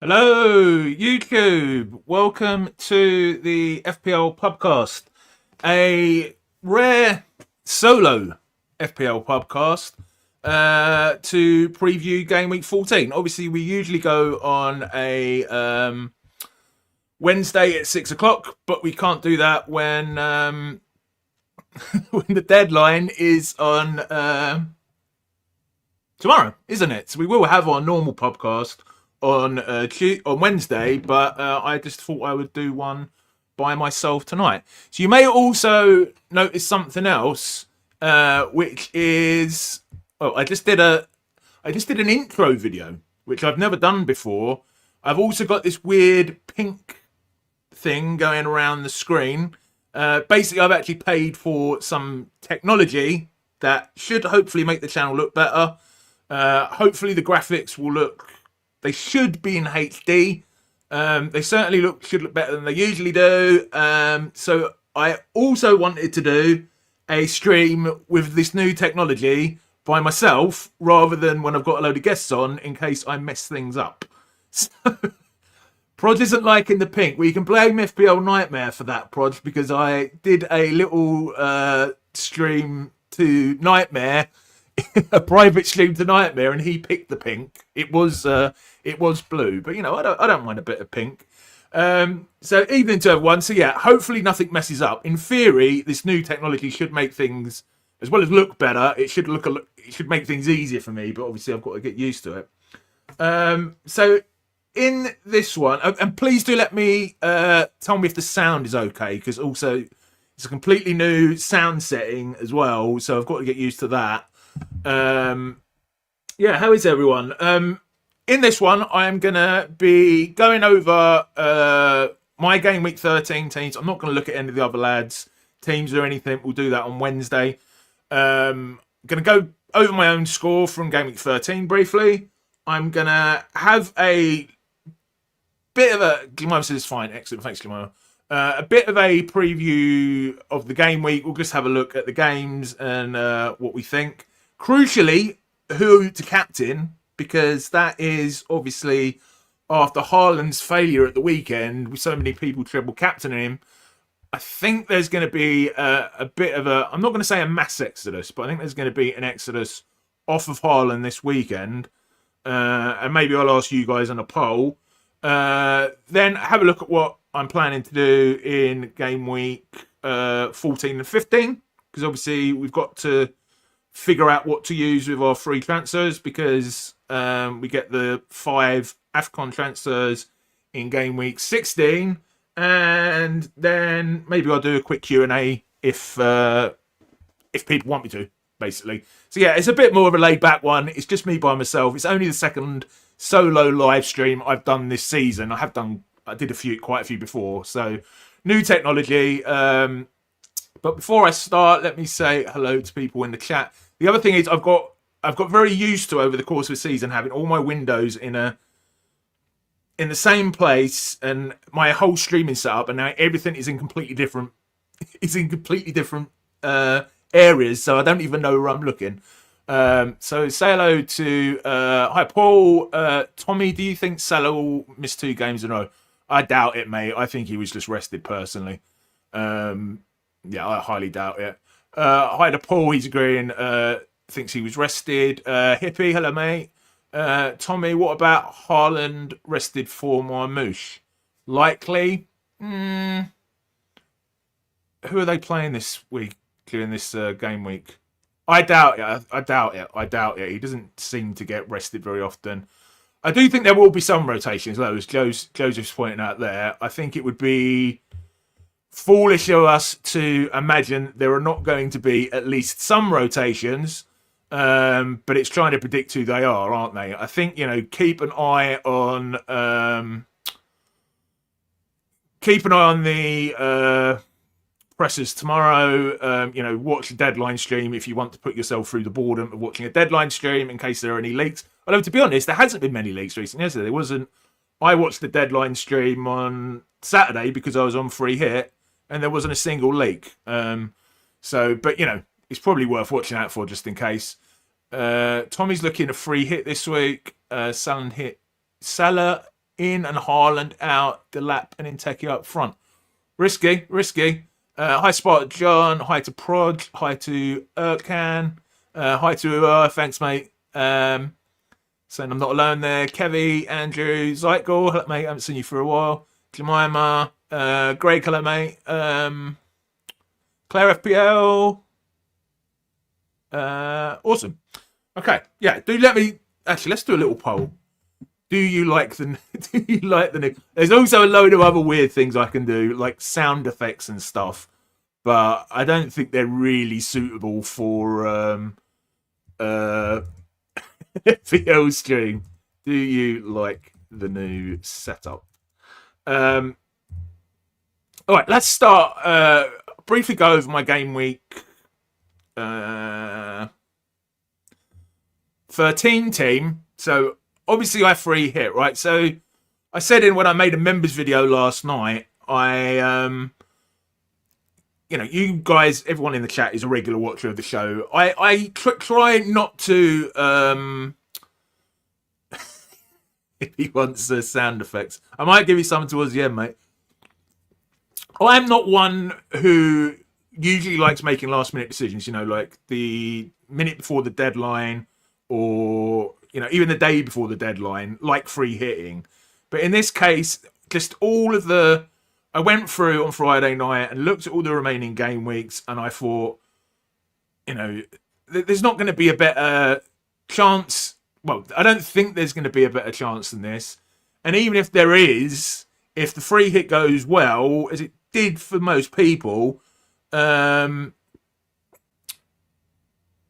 Hello, YouTube. Welcome to the FPL Pubcast, a rare solo FPL Pubcast to preview game week 14. Obviously, we usually go on a Wednesday at 6 o'clock, but we can't do that when when the deadline is on tomorrow, isn't it? So we will have our normal podcast on Wednesday, but I just thought I would do one by myself tonight. So you may also notice something else, which is I just did an intro video, which I've never done before. I've also got this weird pink thing going around the screen. Basically, I've actually paid for some technology that should hopefully make the channel look better. Hopefully, the graphics will look. They should be in HD. They certainly should look better than they usually do. So I also wanted to do a stream with this new technology by myself rather than when I've got a load of guests on in case I mess things up. So Prod isn't liking the pink. We can blame FPL Nightmare for that, Prod, because I did a little stream to Nightmare, a private stream to Nightmare, and he picked the pink. It was blue, but you know I don't mind a bit of pink. So evening to everyone. So yeah, hopefully nothing messes up. In theory, this new technology should make things, as well as look better, it should make things easier for me. But obviously I've got to get used to it. So in this one, and please do let me tell me if the sound is okay, because also it's a completely new sound setting as well, so I've got to get used to that. Yeah, how is everyone? In this one, I'm going to be going over my game week 13 teams. I'm not going to look at any of the other lads' teams or anything. We'll do that on Wednesday. I'm going to go over my own score from game week 13 briefly. I'm going to have a bit of a... Glimmer says fine. Excellent. Thanks, Glimmer. A bit of a preview of the game week. We'll just have a look at the games and what we think. Crucially, who to captain, because that is obviously after Haaland's failure at the weekend, with so many people triple captaining him. I think there's going to be a bit of a, I'm not going to say a mass exodus, but I think there's going to be an exodus off of Haaland this weekend. And maybe I'll ask you guys on a poll. Then have a look at what I'm planning to do in game week 14 and 15, because obviously we've got to figure out what to use with our free transfers, because we get the 5 AFCON transfers in game week 16, and then maybe I'll do a quick Q&A if people want me to, basically. So yeah, it's a bit more of a laid back one. It's just me by myself. It's only the second solo live stream I've done this season. I did quite a few before, so new technology. But before I start, let me say hello to people in the chat. The other thing is I've got very used to, over the course of the season, having all my windows in the same place and my whole streaming setup, and now everything is in completely different areas, so I don't even know where I'm looking. So say hello to hi Paul. Tommy, do you think Salah will miss 2 games in a row? I doubt it, mate. I think he was just rested personally. Yeah, I highly doubt it. Hi to Paul, he's agreeing, thinks he was rested. Hippie, hello mate. Tommy, what about Haaland rested for Marmouche? Likely. Who are they playing this week, during this game week? I doubt it. I doubt it. He doesn't seem to get rested very often. I do think there will be some rotations, though, as Joseph's pointing out there. I think it would be foolish of us to imagine there are not going to be at least some rotations, but it's trying to predict who they are, aren't they? I think, keep an eye on the pressers tomorrow. Watch the deadline stream if you want to put yourself through the boredom of watching a deadline stream in case there are any leaks. Although, to be honest, there hasn't been many leaks recently, has there? There wasn't. I watched the deadline stream on Saturday because I was on free hit, and there wasn't a single leak. But it's probably worth watching out for just in case. Tommy's looking a free hit this week. Salah in and Haaland out, Delap and Inteki up front. Risky. Hi Spot John, hi to Prod, hi to Erkan, hi to thanks mate. Saying I'm not alone there. Kevy, Andrew, Zeitgall, hello mate, I haven't seen you for a while. Jemima, Greg, hello mate. Claire FPL. Awesome. Okay, yeah. Do let me actually. Let's do a little poll. Do you like the? Do you like the new? There's also a load of other weird things I can do, like sound effects and stuff, but I don't think they're really suitable for FPL stream. Do you like the new setup? All right, let's start. Briefly go over my game week 13 team. So obviously I free hit, right? So I said in when I made a members video last night, you guys, everyone in the chat is a regular watcher of the show. I try not to, if he wants the sound effects, I might give you some towards the end, mate. I'm not one who usually likes making last minute decisions, like the minute before the deadline or, even the day before the deadline, like free hitting. But in this case, just I went through on Friday night and looked at all the remaining game weeks and I thought, there's not going to be a better chance. Well, I don't think there's going to be a better chance than this. And even if there is, if the free hit goes well, as it did for most people, I'm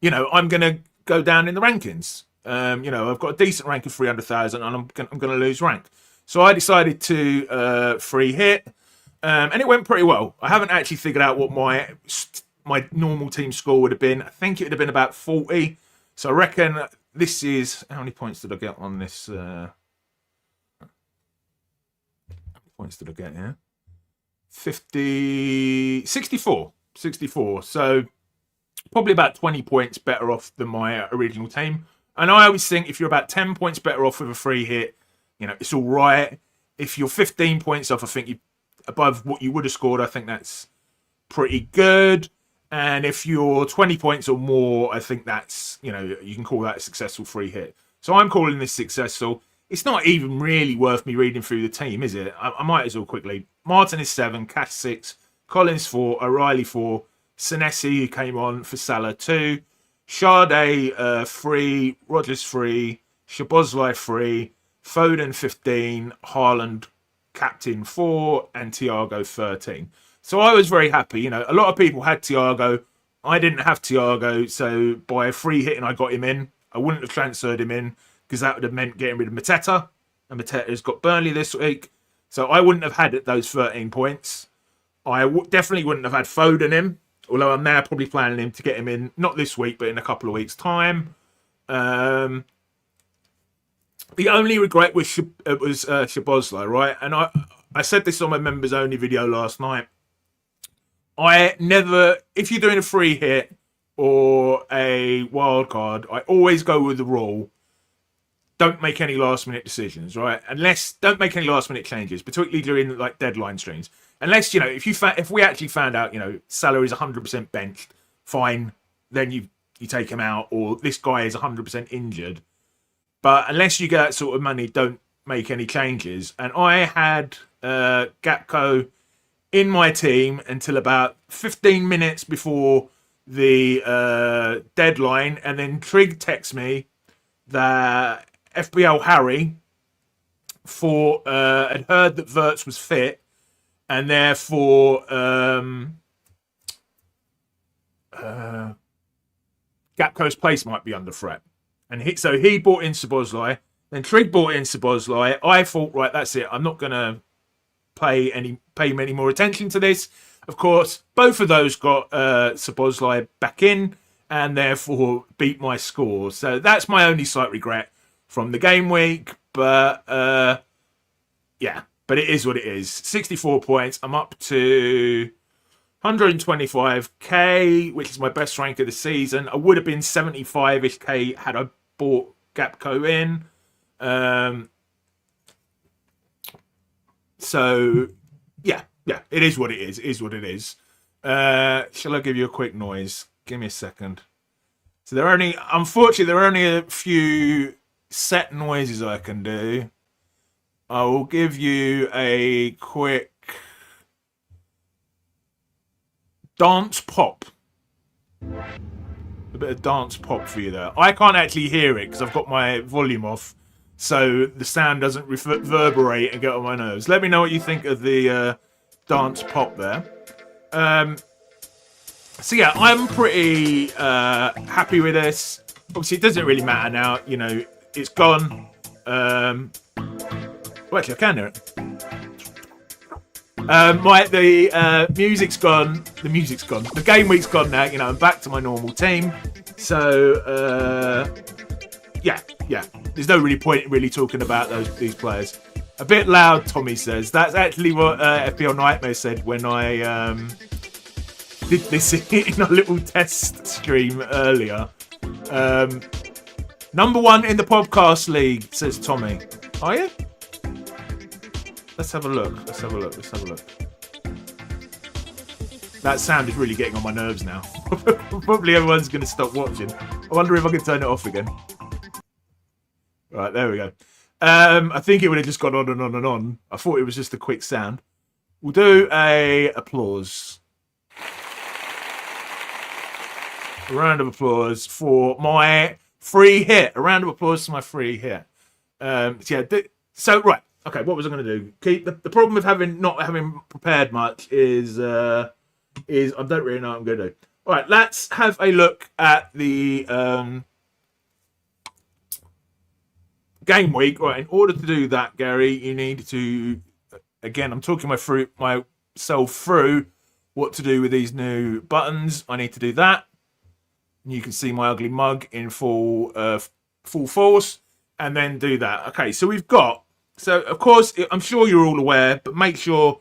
going to go down in the rankings. I've got a decent rank of 300,000 and I'm going to lose rank. So I decided to free hit, and it went pretty well. I haven't actually figured out what my normal team score would have been. I think it would have been about 40. So I reckon this is... How many points did I get on this? How many points did I get here? 64. So probably about 20 points better off than my original team. And I always think if you're about 10 points better off with a free hit, it's all right. If you're 15 points off, I think you above what you would have scored, I think that's pretty good. And if you're 20 points or more, I think that's, you can call that a successful free hit. So I'm calling this successful. It's not even really worth me reading through the team, is it? I might as well quickly. Martin is 7, Cash 6, Collins 4, O'Reilly 4, Senesi, who came on for Salah 2, Sade 3, Rogers 3, Shabozlai 3, Foden 15, Haaland captain 4, and Thiago 13. So I was very happy. A lot of people had Thiago. I didn't have Thiago, so by a free hit and I got him in. I wouldn't have transferred him in because that would have meant getting rid of Mateta. And Mateta's got Burnley this week. So I wouldn't have had those 13 points. I definitely wouldn't have had Foden in, although I'm now probably planning him to get him in, not this week, but in a couple of weeks' time. The only regret was Shabozla, right? And I said this on my members only video last night. If you're doing a free hit or a wild card, I always go with the rule. Don't make any last minute decisions, right? Don't make any last minute changes, particularly during like deadline streams. Unless, if we actually found out, Salah is 100% benched, fine, then you take him out, or this guy is 100% injured. But unless you get that sort of money, don't make any changes. And I had Gakpo in my team until about 15 minutes before the deadline. And then Trig texts me that FPL Harry had heard that Wirtz was fit. And therefore, Gakpo's place might be under threat. And so he bought in Szoboszlai. Then Trig bought in Szoboszlai. I thought, right, that's it. I'm not going to pay any more attention to this. Of course, both of those got Szoboszlai back in and therefore beat my score. So that's my only slight regret from the game week. But yeah, but it is what it is. 64 points. I'm up to 125k, which is my best rank of the season. I would have been 75-ish k had I bought Gakpo in. So, yeah, it is what it is. It is what it is. Shall I give you a quick noise? Give me a second. So unfortunately, there are only a few set noises I can do. I will give you a quick dance pop. A bit of dance pop for you there. I can't actually hear it because I've got my volume off, so the sound doesn't reverberate and get on my nerves. Let me know what you think of the dance pop there. So yeah, I'm pretty happy with this. Obviously, it doesn't really matter now. You know, it's gone. Well, actually, I can hear it. The music's gone. The music's gone. The game week's gone now. You know, I'm back to my normal team. So yeah. There's no really point in really talking about these players. A bit loud, Tommy says. That's actually what FPL Nightmare said when I did this in a little test stream earlier. Number 1 in the podcast league, says Tommy. Are you? Let's have a look. That sound is really getting on my nerves now. Probably everyone's going to stop watching. I wonder if I can turn it off again. Right, there we go. I think it would have just gone on and on and on. I thought it was just a quick sound. We'll do a applause. A round of applause for my free hit. A round of applause for my free hit. So right. Okay, what was I going to do? The problem with not having prepared much is I don't really know what I'm going to do. All right, let's have a look at the game week. Right, in order to do that, Gary, you need to, again, I'm talking myself through what to do with these new buttons. I need to do that. You can see my ugly mug in full force, and then do that. Okay, so we've got. So, of course, I'm sure you're all aware, but make sure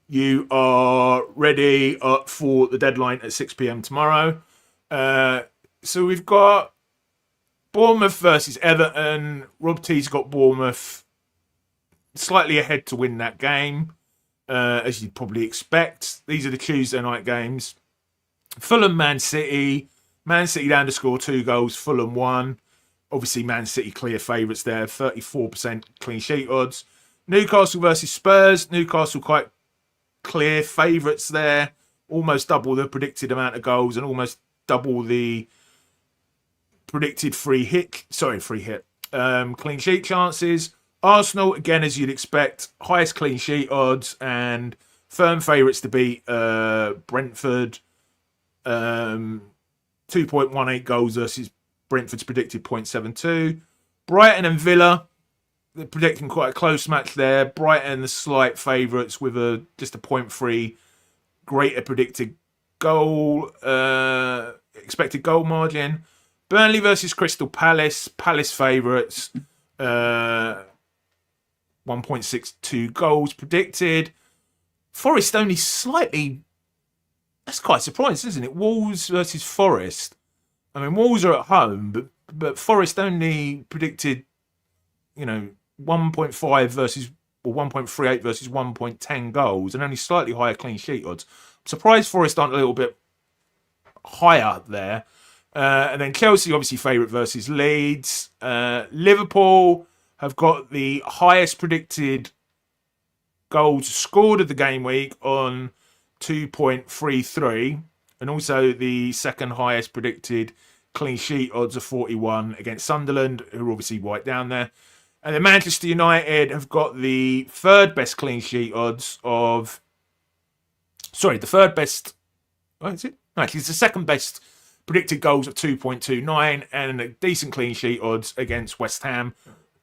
you are ready for the deadline at 6 p.m. tomorrow. So we've got Bournemouth versus Everton. Rob T's got Bournemouth slightly ahead to win that game, as you'd probably expect. These are the Tuesday night games. Fulham, Man City. Man City down to score 2 goals. Fulham 1. Obviously, Man City clear favourites there, 34% clean sheet odds. Newcastle versus Spurs. Newcastle quite clear favourites there. Almost double the predicted amount of goals and almost double the predicted free hit. Clean sheet chances. Arsenal, again, as you'd expect, highest clean sheet odds and firm favourites to beat Brentford. 2.18 goals versus Brentford's predicted 0.72. Brighton and Villa, they're predicting quite a close match there. Brighton, the slight favourites with just a 0.3 greater predicted goal, expected goal margin. Burnley versus Crystal Palace. Palace favourites, 1.62 goals predicted. Forest only slightly. That's quite surprising, isn't it? Wolves versus Forest. I mean, Wolves are at home, but Forest only predicted, 1.5 versus, or 1.38 versus 1.10 goals, and only slightly higher clean sheet odds. I'm surprised Forest aren't a little bit higher there. And then Chelsea, obviously, favourite versus Leeds. Liverpool have got the highest predicted goals scored of the game week on 2.33, and also the second highest predicted clean sheet odds of 41 against Sunderland, who are obviously right down there. And then Manchester United have got the third best clean sheet odds of. Sorry, the third best. What is it? No, actually, it's the second best predicted goals of 2.29 and a decent clean sheet odds against West Ham,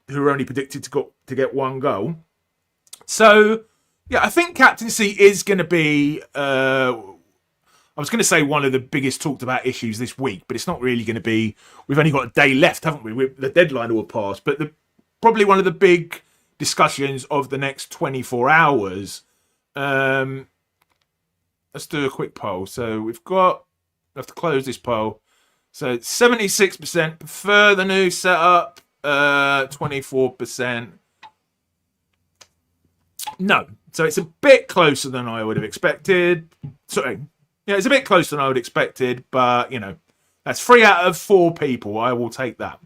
who are only predicted to get 1 goal. So, yeah, I think captaincy is going to be. I was going to say one of the biggest talked about issues this week, but it's not really going to be. We've only got a day left, haven't we? The deadline will pass, but probably one of the big discussions of the next 24 hours. Let's do a quick poll. So I have to close this poll. So 76% prefer the new setup, 24% No. So it's a bit closer than I would have expected. Sorry. Yeah, it's a bit closer than I would have expected, but, that's 3 out of 4 people. I will take that.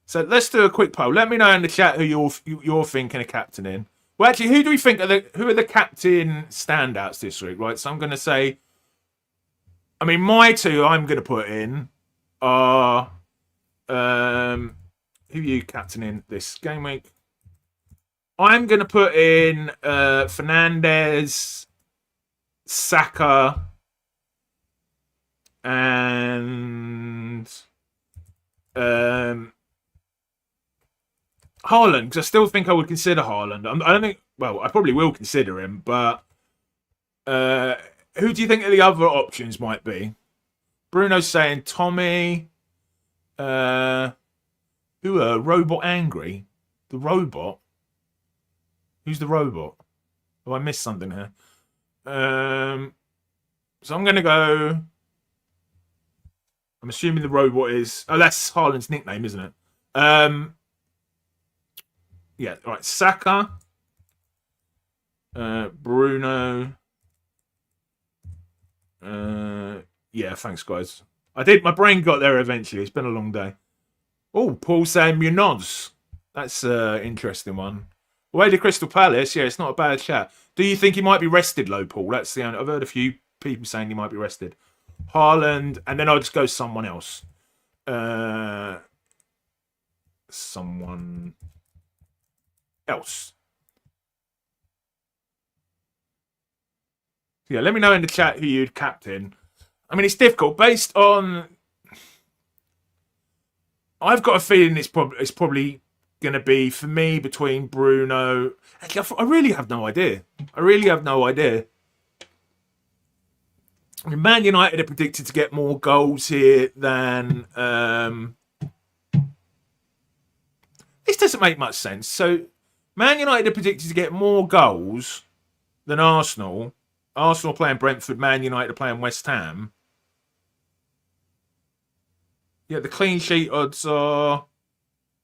So let's do a quick poll. Let me know in the chat who you're thinking of captaining. Well, actually, who do we think who are the captain standouts this week, right? So I'm going to say, my 2 I'm going to put in are, who are you captaining this game week? I'm going to put in Fernandez, Saka, and Haaland, because I still think I would consider Haaland. I don't think. Well, I probably will consider him, but who do you think the other options might be? Bruno's saying Tommy. Who are Robot Angry? The robot. Who's the robot? Oh, I missed something here. So I'm gonna go. I'm assuming the robot is. Oh, that's Haaland's nickname, isn't it? Yeah, all right. Saka, Bruno. Yeah, thanks, guys. My brain got there eventually. It's been a long day. Oh, Paul saying Munoz. That's an interesting one. Away to Crystal Palace. Yeah, it's not a bad chat. Do you think he might be rested, low, Paul? That's the only. I've heard a few people saying he might be rested. Haaland, and then I'll just go someone else. Someone else. Yeah, let me know in the chat who you'd captain. It's difficult based on. I've got a feeling it's probably going to be for me between Bruno. Actually, I really have no idea. Man United are predicted to get more goals here than. This doesn't make much sense. So, Man United are predicted to get more goals than Arsenal. Arsenal playing Brentford, Man United are playing West Ham. Yeah, the clean sheet odds are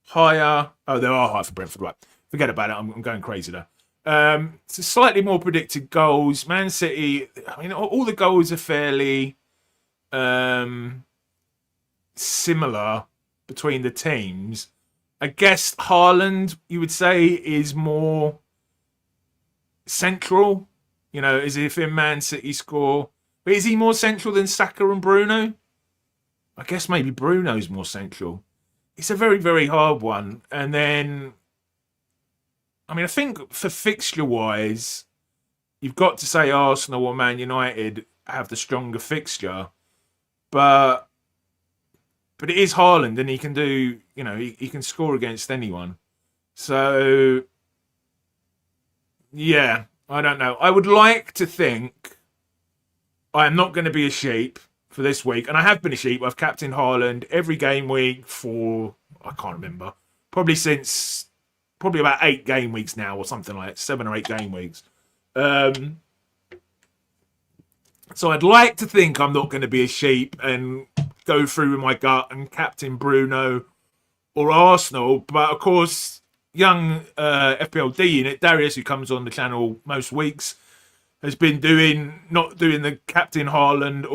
higher. Oh, they are high for Brentford, right. Forget about it. I'm going crazy there. So slightly more predicted goals. Man City, all the goals are fairly similar between the teams. I guess Haaland, you would say, is more central. As if in Man City score. But is he more central than Saka and Bruno? I guess maybe Bruno's more central. It's a very, very hard one. And then, I think for fixture-wise, you've got to say Arsenal or Man United have the stronger fixture. But it is Haaland, and he can do, he can score against anyone. So, yeah, I don't know. I would like to think I am not going to be a sheep for this week. And I have been a sheep. I've captained Haaland every game week for, I can't remember, probably about 8 game weeks now or something like that, 7 or 8 game weeks. So I'd like to think I'm not going to be a sheep and go through with my gut and captain Bruno or Arsenal. But of course, young FPL D unit, Darius, who comes on the channel most weeks, has been not doing the captain Haaland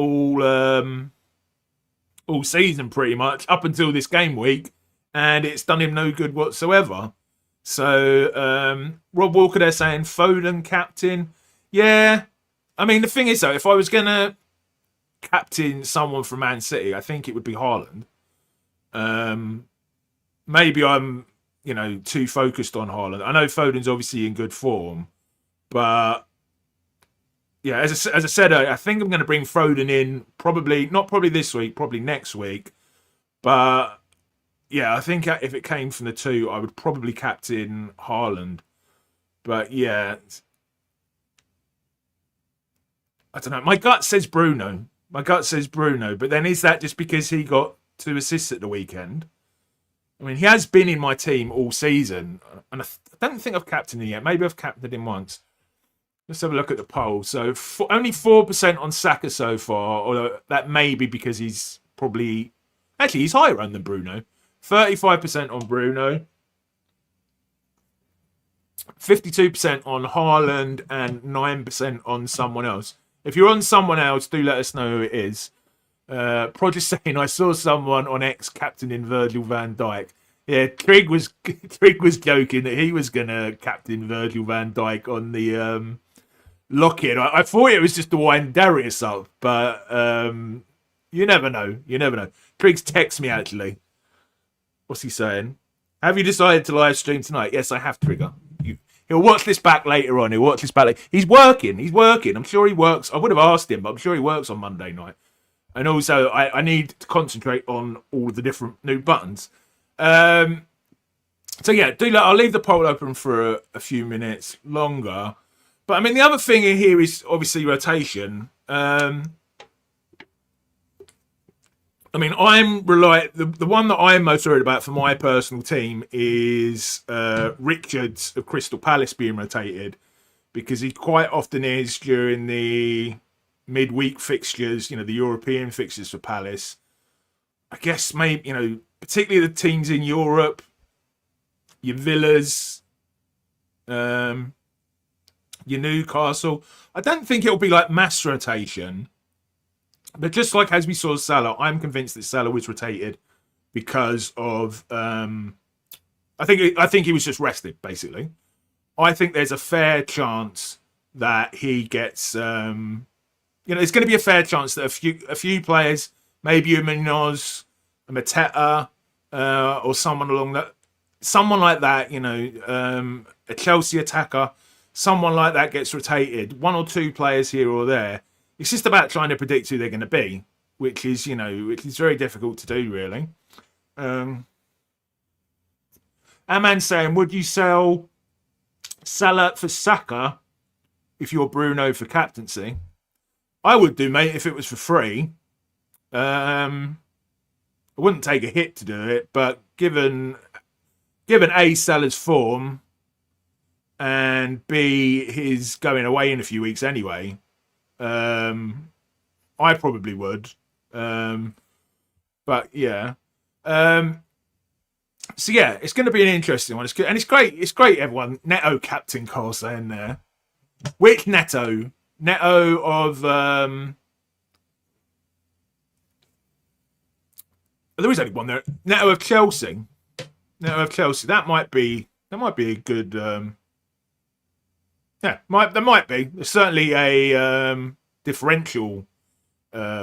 all season pretty much up until this game week, and it's done him no good whatsoever. So Rob Walker there saying Foden captain. Yeah, the thing is though, if I was gonna captain someone from Man City, I think it would be Haaland. Maybe I'm too focused on Haaland. I know Foden's obviously in good form, but yeah, as I said, I think I'm going to bring Foden in not probably this week, probably next week. But yeah, I think if it came from the 2, I would probably captain Haaland. But yeah, I don't know. My gut says Bruno. But then is that just because he got 2 assists at the weekend? He has been in my team all season, and I don't think I've captained him yet. Maybe I've captained him once. Let's have a look at the poll. So only 4% on Saka so far, although that may be because he's probably... Actually, he's higher on than Bruno. 35% on Bruno. 52% on Haaland and 9% on someone else. If you're on someone else, do let us know who it is. Project saying I saw someone on X captaining Virgil van Dijk. Yeah, Trig was joking that he was gonna captain Virgil van Dijk on the lock-in. I thought it was just to wind Darius up, but you never know. You never know. Triggs texts me actually. What's he saying? Have you decided to live stream tonight? Yes, I have, Trigger. He'll watch this back later on. He's working. I'm sure he works. I would have asked him, but I'm sure he works on Monday night. And also, I need to concentrate on all the different new buttons. So yeah, I'll leave the poll open for a few minutes longer. But I mean, the other thing in here is obviously rotation. I mean, the one that I'm most worried about for my personal team is Richards of Crystal Palace being rotated, because he quite often is during the midweek fixtures, the European fixtures for Palace. I guess maybe, particularly the teams in Europe, your Villas, your Newcastle. I don't think it'll be like mass rotation. But just like as we saw Salah, I'm convinced that Salah was rotated because of I think he was just rested, basically. I think there's a fair chance that he gets it's going to be a fair chance that a few players, maybe a Munoz, a Mateta, or someone like that, a Chelsea attacker, someone like that gets rotated. One or two players here or there. It's just about trying to predict who they're going to be, which is very difficult to do, really. Aman saying, would you sell Salah for Saka if you're Bruno for captaincy? I would do, mate, if it was for free. I wouldn't take a hit to do it, but given A, Salah's form, and B, his going away in a few weeks anyway, I probably would. But yeah. So yeah, it's going to be an interesting one. It's good, and it's great. It's great. Everyone, Neto captain Carl saying there. Which Neto? Neto of there is only one there. Neto of Chelsea. That might be a good. Yeah, there might be. There's certainly a differential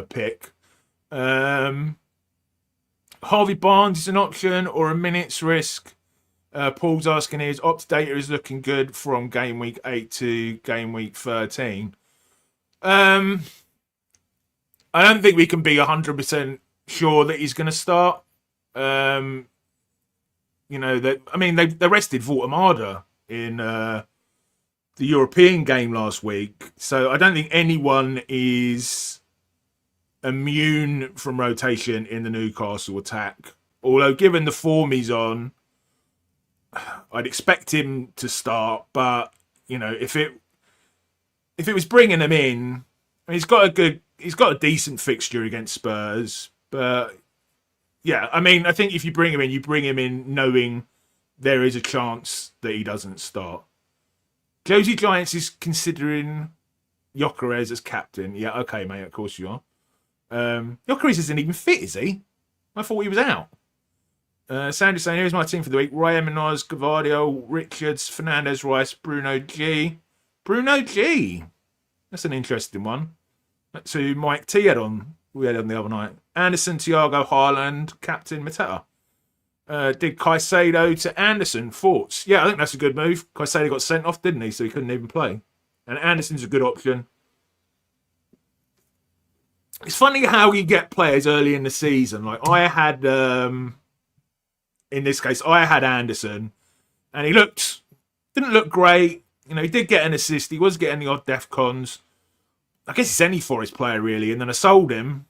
pick. Harvey Barnes is an option or a minutes risk. Paul's asking his opt data is looking good from game week 8 to game week 13. I don't think we can be 100% sure that he's going to start. They rested Vortamada in the European game last week, so I don't think anyone is immune from rotation in the Newcastle attack. Although, given the form he's on, I'd expect him to start. But if it was bringing him in, he's got a decent fixture against Spurs. But yeah, I think if you bring him in knowing there is a chance that he doesn't start. Josie Giants is considering Gyökeres as captain. Yeah, okay, mate, of course you are. Gyökeres isn't even fit, is he? I thought he was out. Sandy saying, here's my team for the week. Ryan Munoz, Gavardio, Richards, Fernandez, Rice, Bruno G. That's an interesting one. That's who Mike T we had on the other night. Anderson, Thiago, Haaland, Captain Mateta. Did Caicedo to Anderson. Thoughts? Yeah, I think that's a good move. Caicedo got sent off, didn't he? So he couldn't even play. And Anderson's a good option. It's funny how you get players early in the season. Like I had, in this case, I had Anderson, and he didn't look great. He did get an assist. He was getting the odd DEFCONs. I guess it's any Forest player really. And then I sold him,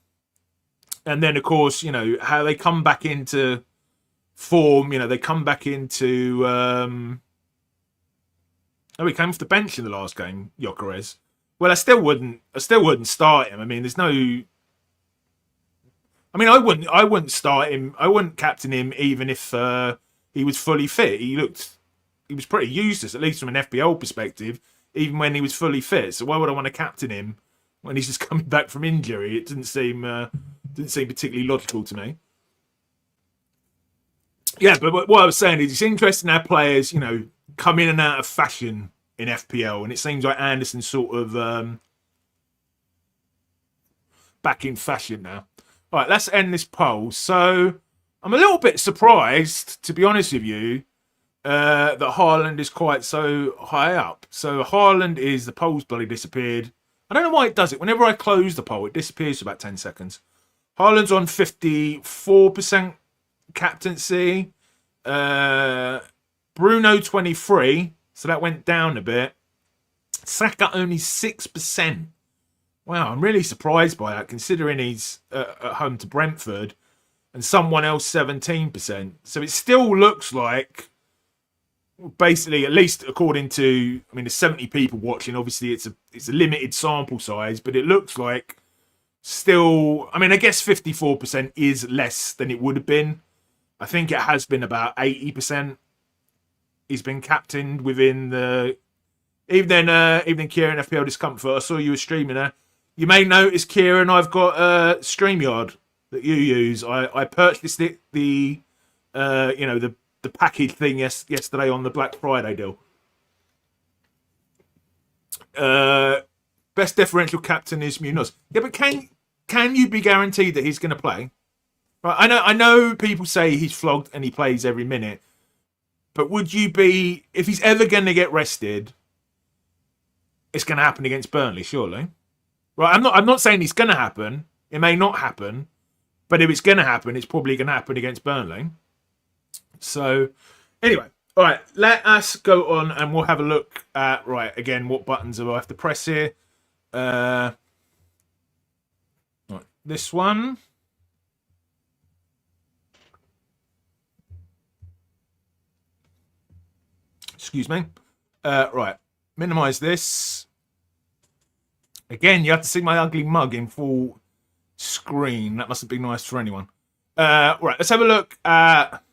and then of course how they come back into form. They come back into. He came off the bench in the last game, Gyökeres. Well, I still wouldn't start him. I mean, there's no. I wouldn't start him. I wouldn't captain him even if he was fully fit. He looked he was pretty useless, at least from an FPL perspective, even when he was fully fit. So why would I want to captain him when he's just coming back from injury? It didn't seem particularly logical to me. Yeah, but what I was saying is it's interesting how players, come in and out of fashion in FPL, and it seems like Anderson's sort of back in fashion now. All right, let's end this poll. So I'm a little bit surprised, to be honest with you, that Haaland is quite so high up. So the poll's bloody disappeared. I don't know why it does it. Whenever I close the poll, it disappears for about 10 seconds. Haaland's on 54% captaincy. Bruno 23, so that went down a bit. Saka only 6%. Wow, I'm really surprised by that, considering he's at home to Brentford, and someone else 17%. So it still looks like, basically, at least according to, there's 70 people watching. Obviously, it's a limited sample size, but it looks like still. I guess 54% is less than it would have been. I think it has been about 80%. He's been captained within the evening Kieran FPL Discomfort. I saw you were streaming there. You may notice, Kieran, I've got StreamYard that you use. I purchased it the package thing yesterday on the Black Friday deal. Best differential captain is Munoz. Yeah, but can you be guaranteed that he's going to play? Right, I know people say he's flogged and he plays every minute, but would you be, if he's ever going to get rested, it's going to happen against Burnley, surely? Right, I'm not saying it's going to happen. It may not happen, but if it's going to happen, it's probably going to happen against Burnley. So, anyway, all right, let us go on and we'll have a look at, again, what buttons do I have to press here? Right, this one. Excuse me. Right, minimize this. Again, you have to see my ugly mug in full screen. That mustn't be nice for anyone. Right, let's have a look at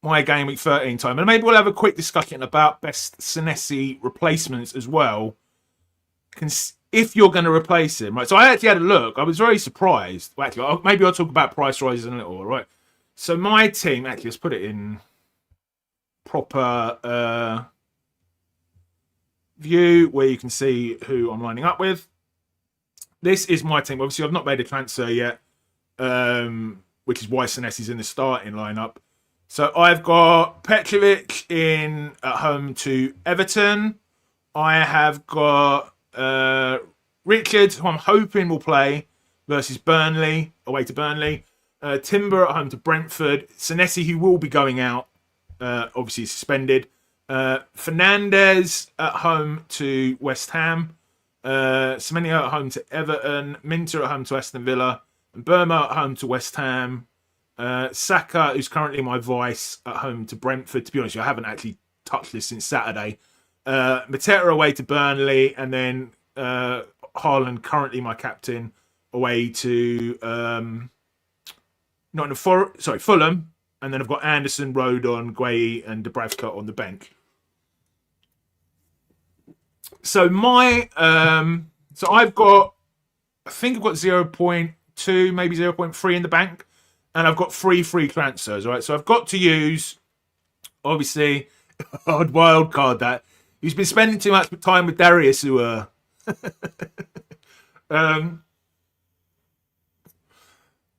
my game week 13 time. And maybe we'll have a quick discussion about best Senesi replacements as well. If you're going to replace him. Right, so I actually had a look. I was very surprised. Well, actually, maybe I'll talk about price rises in a little, right? So my team, actually, let's put it in proper view where you can see who I'm lining up with. This is my team. Obviously, I've not made a transfer yet, which is why Senesi's in the starting lineup. So I've got Petrovic at home to Everton. I have got Richard, who I'm hoping will play, versus Burnley, away to Burnley. Timber at home to Brentford. Senesi, who will be going out, obviously suspended. Fernandez at home to West Ham. Semenyo at home to Everton. Minter at home to Aston Villa. And Burma at home to West Ham. Saka, who's currently my vice, at home to Brentford. To be honest, I haven't actually touched this since Saturday. Mateta away to Burnley. And then Haaland, currently my captain, away to Fulham. And then I've got Anderson, Rodon, Gueye, and Dubravka on the bench. So I've got 0.2, maybe 0.3 in the bank, and I've got 3 free transfers. Right, so I've got to use, obviously, odd wild card that he's been spending too much time with Darius, who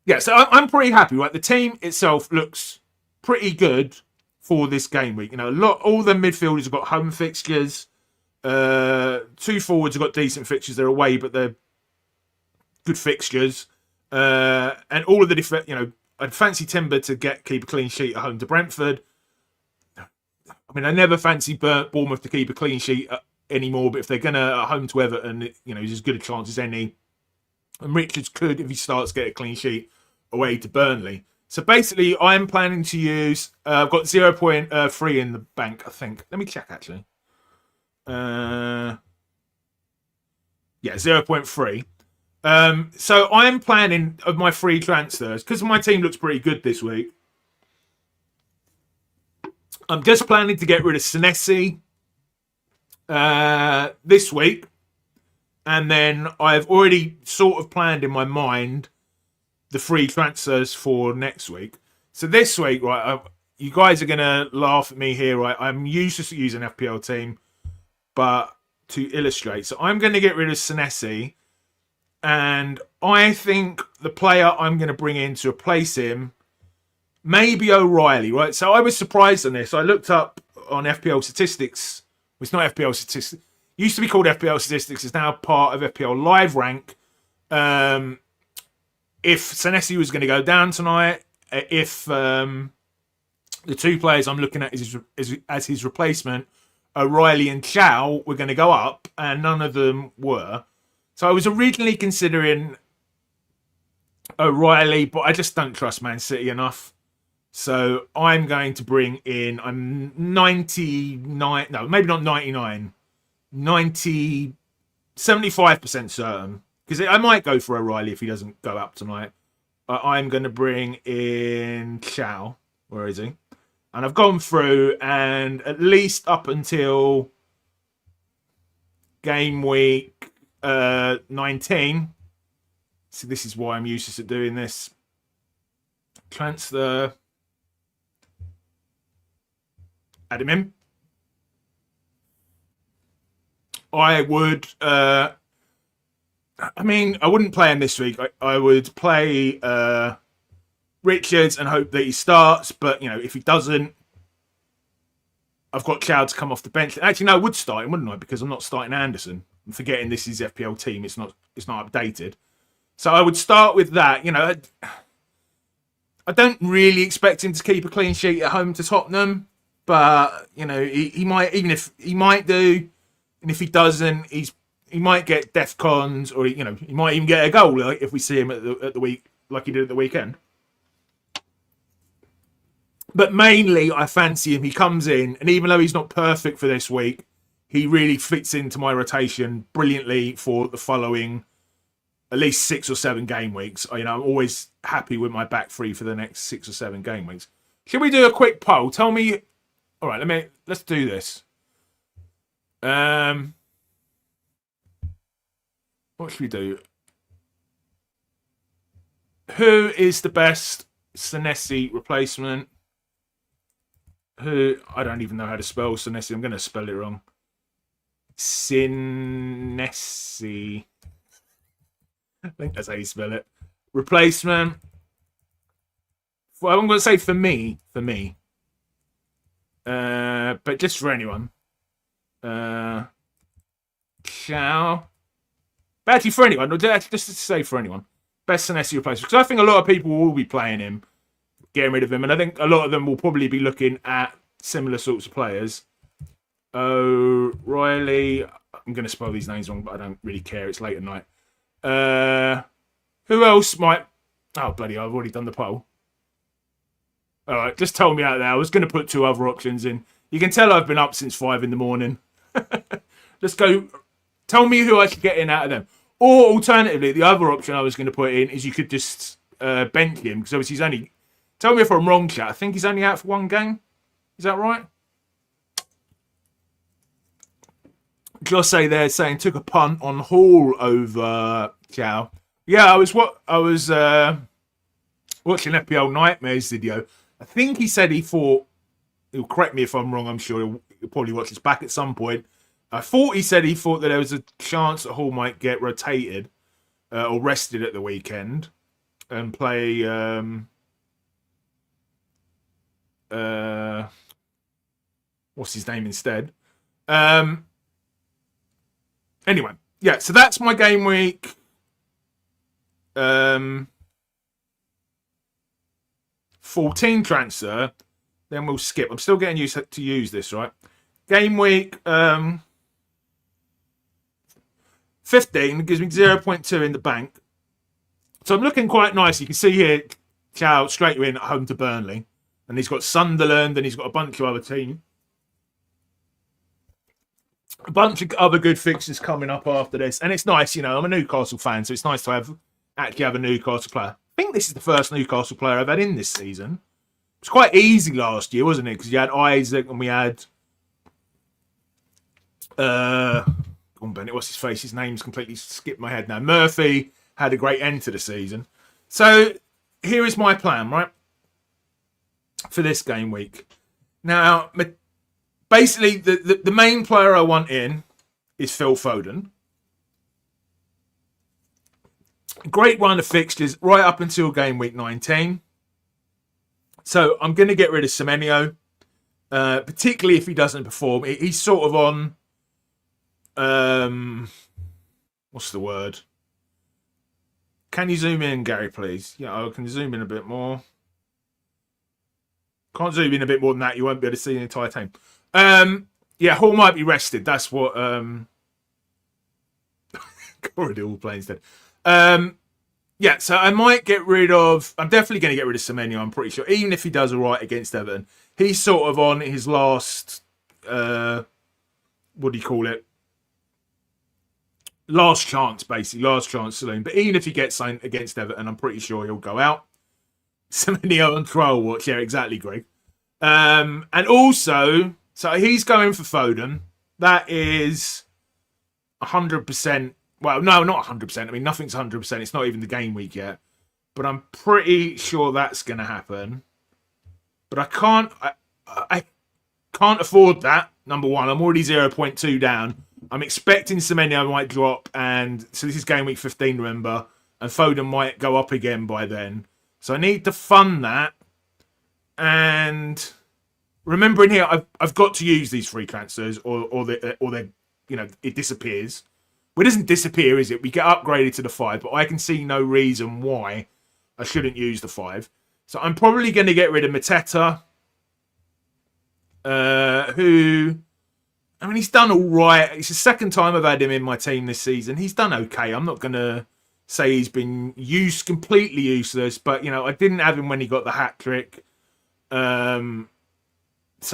yeah, so I'm pretty happy. Right, the team itself looks pretty good for this game week. All the midfielders have got home fixtures. 2 forwards have got decent fixtures. They're away, but they're good fixtures. And all of the I'd fancy Timber to keep a clean sheet at home to Brentford. I never fancy Bournemouth to keep a clean sheet anymore. But if they're gonna at home to Everton, he's as good a chance as any. And Richards could, if he starts, get a clean sheet away to Burnley. So basically, I'm planning to use. I've got 0.3 in the bank, I think. Let me check actually. Yeah, 0.3. So I'm planning of my free transfers because my team looks pretty good this week. I'm just planning to get rid of Senesi this week. And then I've already sort of planned in my mind the free transfers for next week. So this week, right, you guys are going to laugh at me here, right? I'm used to using FPL team, but to illustrate. So I'm going to get rid of Senesi. And I think the player I'm going to bring in to replace him may be O'Reilly, right? So I was surprised on this. I looked up on FPL statistics. It's not FPL statistics. It used to be called FPL statistics. It's now part of FPL Live Rank. If Senesi was going to go down tonight, if the two players I'm looking at as his replacement, O'Reilly and Chow, were going to go up, and none of them were. So I was originally considering O'Reilly, but I just don't trust Man City enough. So I'm going to bring in, I'm 99, no, maybe not 99, 75% certain. Because I might go for O'Reilly if he doesn't go up tonight. I'm going to bring in Chow. Where is he? And I've gone through, and at least up until game week 19. So this is why I'm useless at doing this. Transfer. Add him in. I would... I wouldn't play him this week. I would play Richards and hope that he starts. But, if he doesn't, I've got Chow to come off the bench. Actually, no, I would start him, wouldn't I? Because I'm not starting Anderson. I'm forgetting this is FPL team. It's not updated. So I would start with that. I don't really expect him to keep a clean sheet at home to Tottenham. But, he might, even if he might do. And if he doesn't, he might get DEFCONs, or he might even get a goal if we see him at the week like he did at the weekend. But mainly, I fancy him. He comes in, and even though he's not perfect for this week, he really fits into my rotation brilliantly for the following at least 6 or 7 game weeks. I'm always happy with my back three for the next 6 or 7 game weeks. Should we do a quick poll? Tell me. All right, let's do this. What should we do? Who is the best Senesi replacement? I don't even know how to spell Senesi. I'm going to spell it wrong. Senesi. I think that's how you spell it. Replacement. Well, I'm going to say for me. But just for anyone. Chow. But actually, for anyone, just to say for anyone, best Senesi replacement. Because I think a lot of people will be playing him, getting rid of him, and I think a lot of them will probably be looking at similar sorts of players. O'Reilly. I'm going to spell these names wrong, but I don't really care. It's late at night. Who else might... Oh, bloody hell, I've already done the poll. All right, just tell me out there. I was going to put 2 other options in. You can tell I've been up since 5 in the morning. Let's go... Tell me who I should get in out of them. Or alternatively, the other option I was going to put in is you could just bench him. Because obviously he's only... Tell me if I'm wrong, chat. I think he's only out for 1 game. Is that right? Just say there saying took a punt on Hall over Chow. Yeah, I was watching FPL Nightmares video. I think he said he thought... He'll correct me if I'm wrong. I'm sure he'll probably watch this back at some point. I thought he said he thought that there was a chance that Hall might get rotated or rested at the weekend and play what's his name instead. Anyway, yeah, so that's my game week 14 transfer. Then we'll skip. I'm still getting used to use this, right? Game week 15 gives me 0.2 in the bank. So I'm looking quite nice. You can see here, Chow straight in at home to Burnley. And he's got Sunderland and he's got a bunch of other teams. A bunch of other good fixtures coming up after this. And it's nice, I'm a Newcastle fan, so it's nice to actually have a Newcastle player. I think this is the first Newcastle player I've had in this season. was quite easy last year, wasn't it? Because you had Isaac and we had Bennett, what's his face? His name's completely skipped my head now. Murphy had a great end to the season. So here is my plan, right? For this game week. Now, basically, the main player I want in is Phil Foden. Great run of fixtures right up until game week 19. So I'm going to get rid of Semenyo, particularly if he doesn't perform. He's sort of on, what's the word? Can you zoom in, Gary, please? Yeah, I can zoom in a bit more. Can't zoom in a bit more than that. You won't be able to see the entire time. Yeah, Hall might be rested. That's what Corridor will play instead. Yeah, so I might get rid of... I'm definitely going to get rid of Semenyo, I'm pretty sure. Even if he does all right against Everton. He's sort of on his last... what do you call it? Last chance, basically. Last chance saloon. But even if he gets something against Everton, I'm pretty sure he'll go out. Semenyo on trial watch. Yeah, exactly, Greg. And also... So he's going for Foden. That is 100%... Well, no, not 100%. I mean, nothing's 100%. It's not even the game week yet. But I'm pretty sure that's going to happen. But I can't afford that, number one. I'm already 0.2 down. I'm expecting Semenyo might drop. And so this is game week 15, remember. And Foden might go up again by then. So I need to fund that. And remembering here, I've got to use these free transfers or they it disappears. Well, it doesn't disappear, is it? We get upgraded to the 5, but I can see no reason why I shouldn't use the 5. So I'm probably going to get rid of Mateta, who, I mean, he's done all right. It's the second time I've had him in my team this season. He's done okay. I'm not going to say he's been completely useless, but, I didn't have him when he got the hat-trick. So,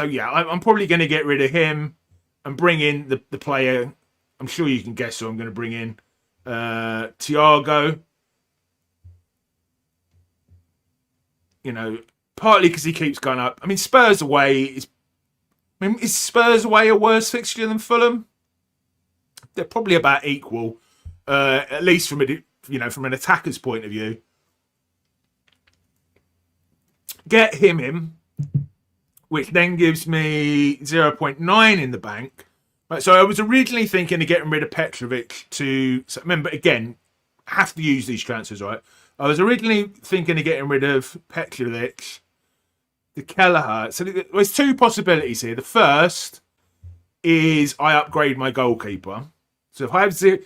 yeah, I'm probably going to get rid of him and bring in the player... I'm sure you can guess who I'm going to bring in. Thiago. Partly because he keeps going up. I mean, Spurs away is Spurs away a worse fixture than Fulham? They're probably about equal, at least from an attacker's point of view. Get him in, which then gives me 0.9 in the bank. Right, so I was originally thinking of getting rid of Petrovic so remember, again, have to use these transfers, right? I was originally thinking of getting rid of Petrovic to Kelleher. So there's two possibilities here. The first is I upgrade my goalkeeper. So if I have zero...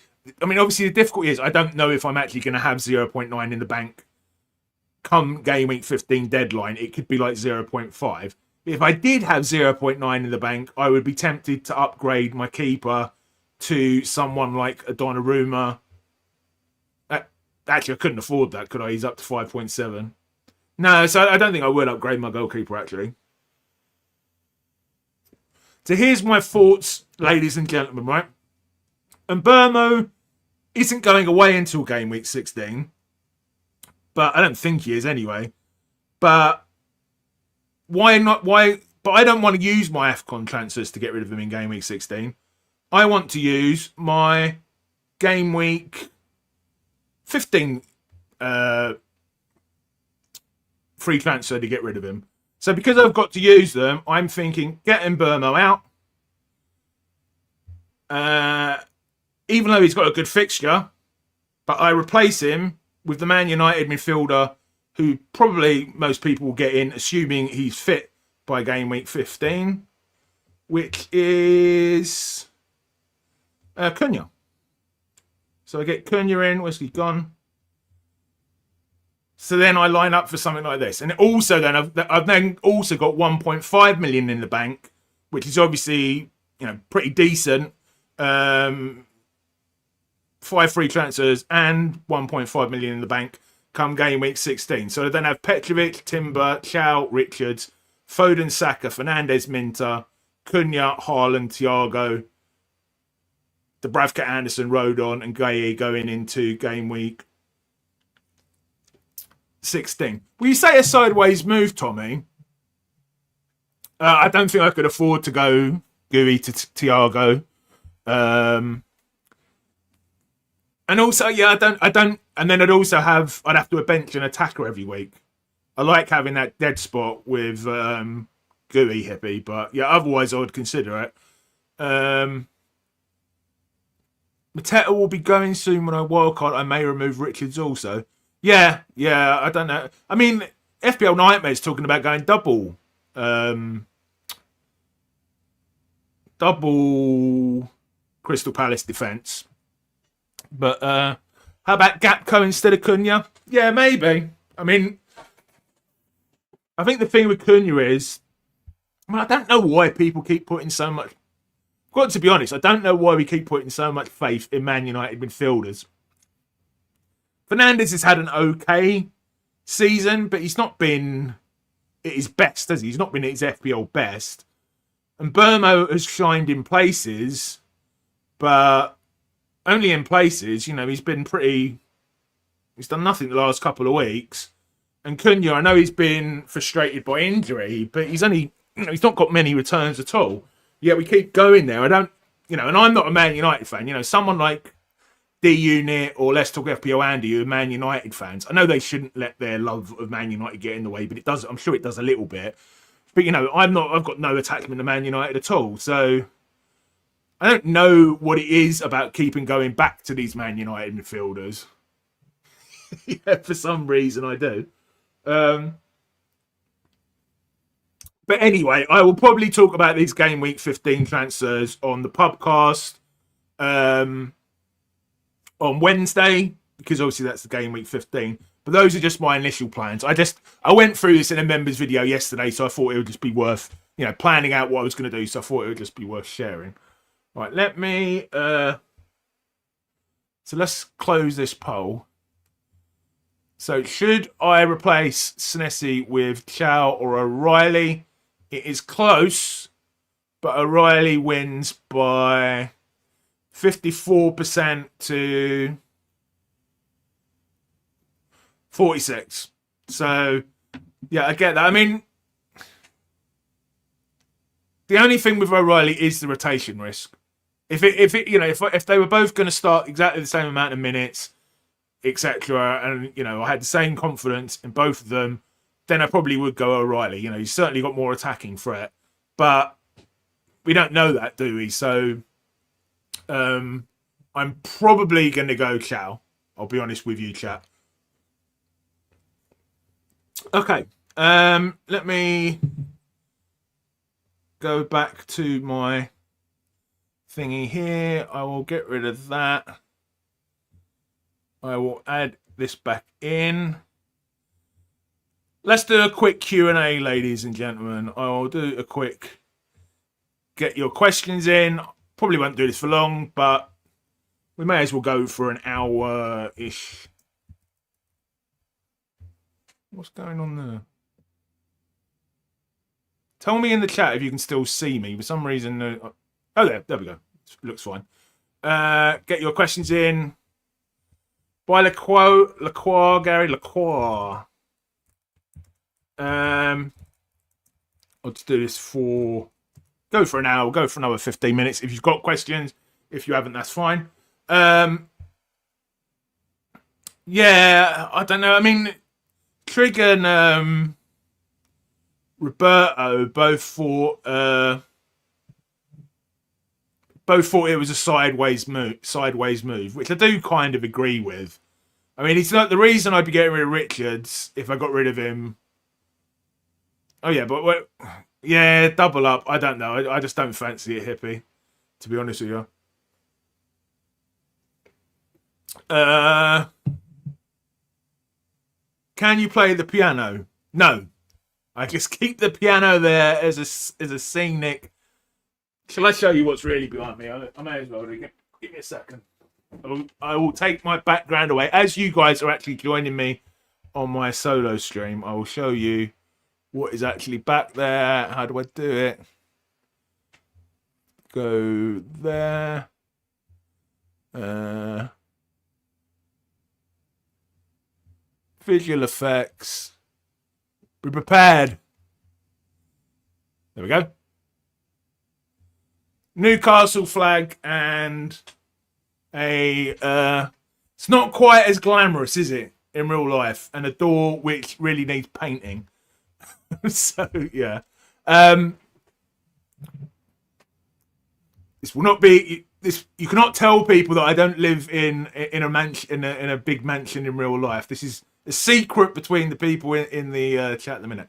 I mean, obviously the difficulty is I don't know if I'm actually going to have 0.9 in the bank come game week 15 deadline. It could be like 0.5. If I did have 0.9 in the bank, I would be tempted to upgrade my keeper to someone like a Donnarumma. Actually, I couldn't afford that, could I? He's up to 5.7. No, so I don't think I would upgrade my goalkeeper, actually. So here's my thoughts, ladies and gentlemen, right? And Burmo isn't going away until game week 16. But I don't think he is anyway. But... Why not? Why? But I don't want to use my AFCON transfers to get rid of him in game week 16. I want to use my game week 15 free transfer to get rid of him. So because I've got to use them, I'm thinking getting Burmo out. Even though he's got a good fixture, but I replace him with the Man United midfielder who probably most people will get in, assuming he's fit by game week 15, which is Cunha. So I get Cunha in. Where's he gone? So then I line up for something like this. And also then I've then also got 1.5 million in the bank, which is obviously, pretty decent. 5 free transfers and 1.5 million in the bank come game week 16. So I then have Petrovic, Timber, Chow, Richards, Foden, Saka, Fernandes, Minter, Cunha, Haaland, Thiago, Dubravka, Anderson, Rodon, and Gueye going into game week 16. Will you say a sideways move, Tommy? I don't think I could afford to go Gui to Thiago. And also, yeah, I don't, and then I'd have to bench an attacker every week. I like having that dead spot with Gui Hippie, but yeah, otherwise I would consider it. Mateta will be going soon when I wildcard. I may remove Richards also. Yeah, I don't know. I mean, FPL Nightmare's talking about going double Crystal Palace defence. But how about Gapco instead of Cunha? Yeah, maybe. I mean, I think the thing with Cunha is, I don't know why people keep putting so much. Got to be honest, I don't know why we keep putting so much faith in Man United midfielders. Fernandes has had an okay season, but he's not been at his best, has he? He's not been at his FPL best. And Burmo has shined in places, but only in places. You know, he's been pretty. He's done nothing the last couple of weeks. And Cunha, I know he's been frustrated by injury, but he's only, he's not got many returns at all. Yet we keep going there. I don't, and I'm not a Man United fan. Someone like D Unit or Let's Talk FPL Andy who are Man United fans. I know they shouldn't let their love of Man United get in the way, but it does. I'm sure it does a little bit. But I've got no attachment to Man United at all. So I don't know what it is about keeping going back to these Man United midfielders. Yeah, for some reason I do. But anyway, I will probably talk about these game week 15 transfers on the Pubcast on Wednesday, because obviously that's the game week 15. But those are just my initial plans. I went through this in a members video yesterday, so I thought it would just be worth, planning out what I was going to do. So I thought it would just be worth sharing. Right, let me. So let's close this poll. So should I replace Senesi with Chow or O'Reilly? It is close, but O'Reilly wins by 54% to 46. So, yeah, I get that. I mean, the only thing with O'Reilly is the rotation risk. If they were both going to start exactly the same amount of minutes, etc., and I had the same confidence in both of them, then I probably would go O'Reilly. He's certainly got more attacking threat, but we don't know that, do we? So I'm probably going to go Chow. I'll be honest with you, chat. Okay, let me go back to my thingy here. I will get rid of that. I will add this back in. Let's do a quick Q&A, ladies and gentlemen. I will do a quick get your questions in. Probably won't do this for long, but we may as well go for an hour-ish. What's going on there? Tell me in the chat if you can still see me. For some reason... Oh, there we go. Looks fine. Get your questions in. By Lacroix, Gary Lacroix. I'll just do this go for an hour, go for another 15 minutes. If you've got questions, if you haven't, that's fine. Yeah, I don't know. I mean, Trig and Roberto both thought it was a sideways move, which I do kind of agree with. I mean, it's not the reason I'd be getting rid of Richards if I got rid of him. Oh yeah, but yeah, double up. I don't know. I just don't fancy it, Hippie, to be honest with you. Can you play the piano? No, I just keep the piano there as a scenic. Shall I show you what's really behind me? I may as well. Give me a second. I will take my background away. As you guys are actually joining me on my solo stream, I will show you what is actually back there. How do I do it? Go there. Visual effects. Be prepared. There we go. Newcastle flag and a... it's not quite as glamorous, is it, in real life? And a door which really needs painting. So, yeah. This will not be... This, you cannot tell people that I don't live in a mansion, in a big mansion in real life. This is a secret between the people in the chat at the minute.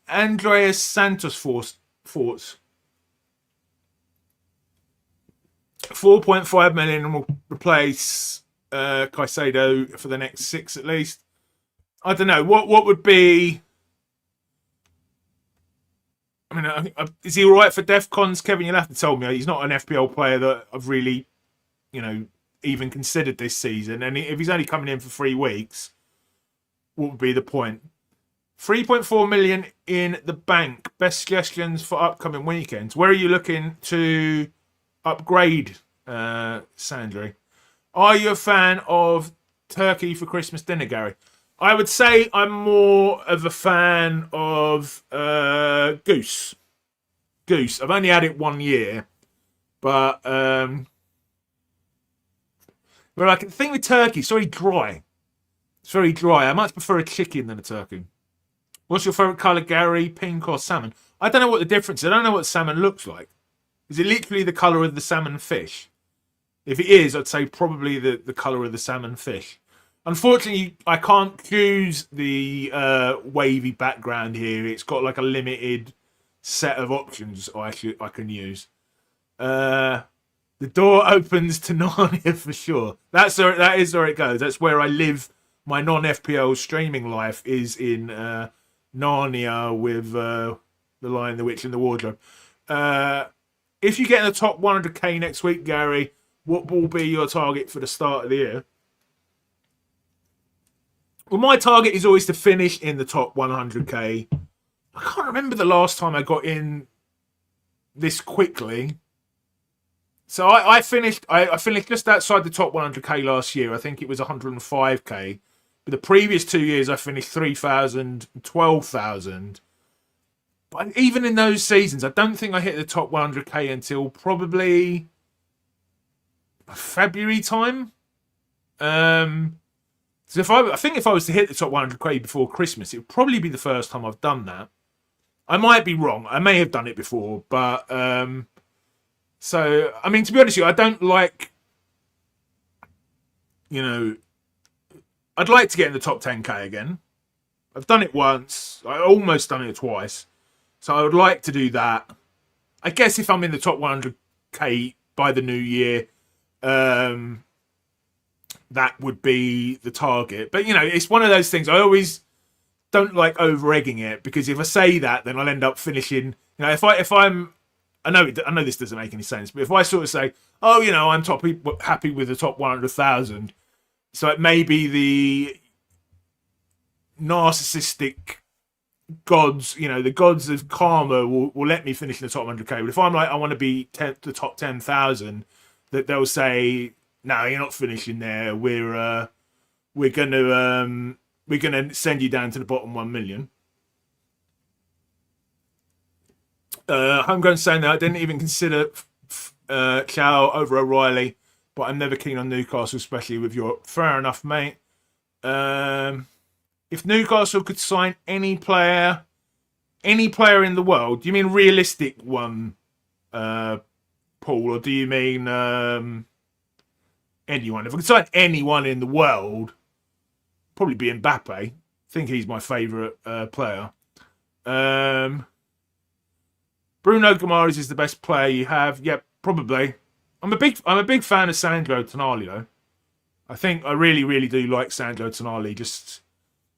Andreas Santos thoughts. 4.5 million and will replace Caicedo for the next 6 at least. I don't know. What would be... I mean, is he all right for DEFCONs, Kevin? You'll have to tell me. He's not an FPL player that I've really, even considered this season. And if he's only coming in for 3 weeks, what would be the point? 3.4 million in the bank. Best suggestions for upcoming weekends. Where are you looking to upgrade, Sandri? Are you a fan of turkey for Christmas dinner, Gary? I would say I'm more of a fan of goose. Goose. I've only had it 1 year, but like the thing with turkey, it's very dry. It's very dry. I much prefer a chicken than a turkey. What's your favourite colour, Gary? Pink or salmon? I don't know what the difference is. I don't know what salmon looks like. Is it literally the colour of the salmon fish? If it is, I'd say probably the colour of the salmon fish. Unfortunately, I can't choose the wavy background here. It's got like a limited set of options I can use. The door opens to Narnia for sure. That is where it goes. That's where I live. My non-FPL streaming life is in Narnia with The Lion, the Witch and the Wardrobe. If you get in the top 100k next week, Gary, what will be your target for the start of the year? Well, my target is always to finish in the top 100k. I can't remember the last time I got in this quickly. So I finished just outside the top 100k last year. I think it was 105k. But the previous 2 years, I finished 3,000, 12,000. But even in those seasons, I don't think I hit the top 100k until probably February time. So I think if I was to hit the top 100k before Christmas, it would probably be the first time I've done that. I might be wrong. I may have done it before, but so I mean, to be honest with you, I don't like, I'd like to get in the top 10k again. I've done it once. I almost done it twice, so I would like to do that. I guess if I'm in the top 100k by the new year, that would be the target. But, it's one of those things. I always don't like over-egging it, because if I say that, then I'll end up finishing... if I'm... I know this doesn't make any sense, but if I sort of say, oh, I'm happy with the top 100,000, so it may be the narcissistic gods, the gods of karma will let me finish in the top 100k. But if I'm like, I want to be the top 10,000, that they'll say... No, you're not finishing there. We're gonna send you down to the bottom 1 million. Homegrown saying that I didn't even consider Chow over O'Reilly, but I'm never keen on Newcastle, especially with your... Fair enough, mate. If Newcastle could sign any player in the world, do you mean realistic one, Paul, or do you mean anyone? If I could sign anyone in the world, probably be Mbappe. I think he's my favourite player. Bruno Guimaraes is the best player you have. Yep, probably. I'm a big fan of Sandro Tonali though. I think I really, really do like Sandro Tonali. Just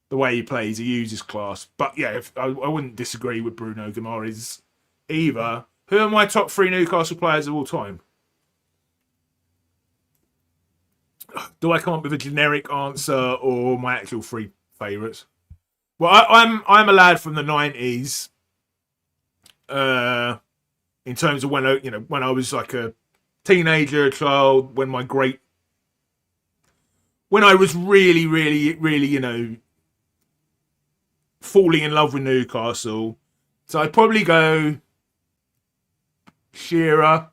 the way he plays, he uses class. But yeah, I wouldn't disagree with Bruno Guimaraes either. Who are my top 3 Newcastle players of all time? Do I come up with a generic answer or my actual 3 favourites? Well, I'm a lad from the 90s. In terms of when I was like a teenager, a child, when I was really, really, really, falling in love with Newcastle. So I'd probably go Shearer,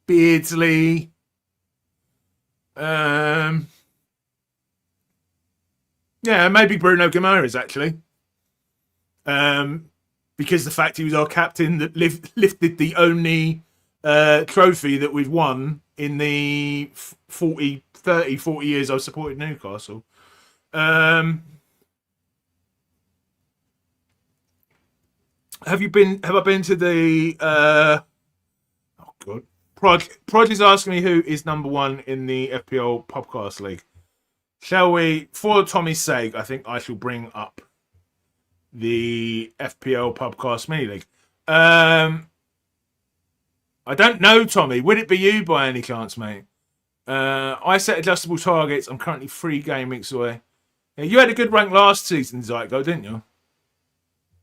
Beardsley, maybe Bruno Guimaraes actually. Because the fact he was our captain that lifted the only trophy that we've won in the 40 years I've supported Newcastle. Have I been to the oh god, Prod is asking me who is number one in the FPL Pubcast League. Shall we, for Tommy's sake, I think I shall bring up the FPL Pubcast Mini League. I don't know, Tommy. Would it be you by any chance, mate? I set adjustable targets. I'm currently 3 game weeks away. Yeah, you had a good rank last season, Zyko, didn't you?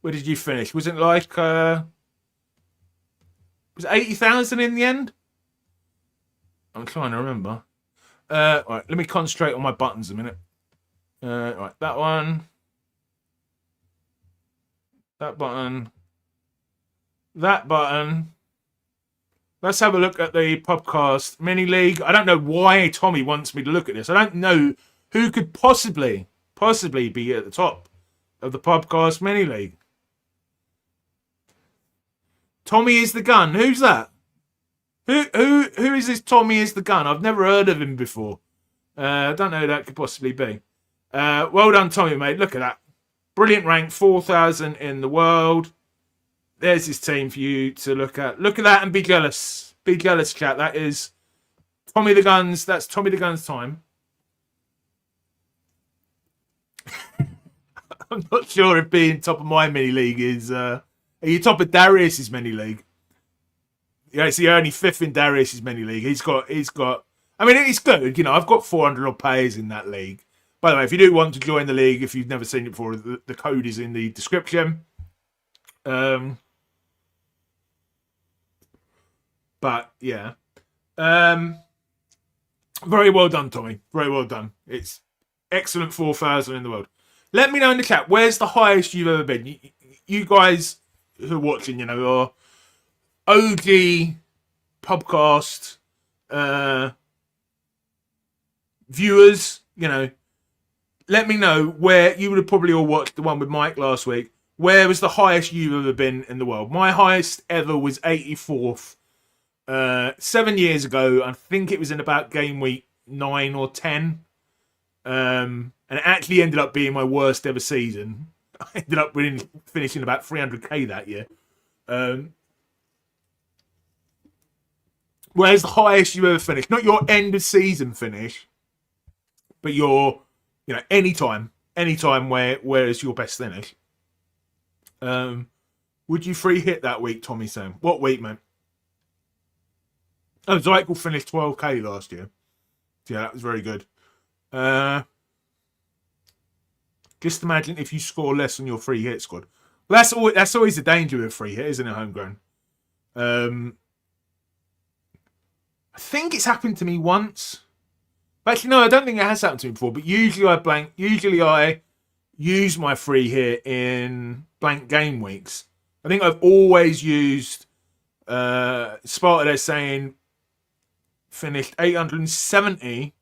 Where did you finish? Was it like was it 80,000 in the end? I'm trying to remember. All right, let me concentrate on my buttons a minute. All right, that one. That button. That button. Let's have a look at the Pubcast Mini League. I don't know why Tommy wants me to look at this. I don't know who could possibly be at the top of the Pubcast Mini League. Tommy is the gun. Who's that? Who is this Tommy is the gun? I've never heard of him before. I don't know who that could possibly be. Well done, Tommy, mate. Look at that. Brilliant rank, 4,000 in the world. There's his team for you to look at. Look at that and be jealous. Be jealous, chat. That is Tommy the Guns. That's Tommy the Guns time. I'm not sure if being top of my mini league is... are you top of Darius's mini league? Yeah, so you're only 5th in Darius's mini league. He's got. I mean, it's good. You know, I've got 400 odd players in that league. By the way, if you do want to join the league, if you've never seen it before, the code is in the description. But yeah, very well done, Tommy. Very well done. It's excellent 4,000 in the world. Let me know in the chat, where's the highest you've ever been? You guys who are watching, you know, are OG podcast viewers, you know. Let me know where you would have probably all watched the one with Mike last week. Where was the highest you've ever been in the world? My highest ever was 84th. 7 years ago. I think it was in about game week 9 or 10. And it actually ended up being my worst ever season. I ended up finishing about 300k that year. Where's the highest you ever finished? Not your end of season finish, but your, you know, anytime where is your best finish? Would you free hit that week, Tommy Sam? What week, man? Oh, Zykel finished 12k last year. Yeah, that was very good. Just imagine if you score less on your free hit squad. Well, that's always the danger with free hit, isn't it, homegrown? I think it's happened to me once. Actually, no, I don't think it has happened to me before. But usually I blank. Usually I use my free hit in blank game weeks. I think I've always used Sparta. They're saying finished 870.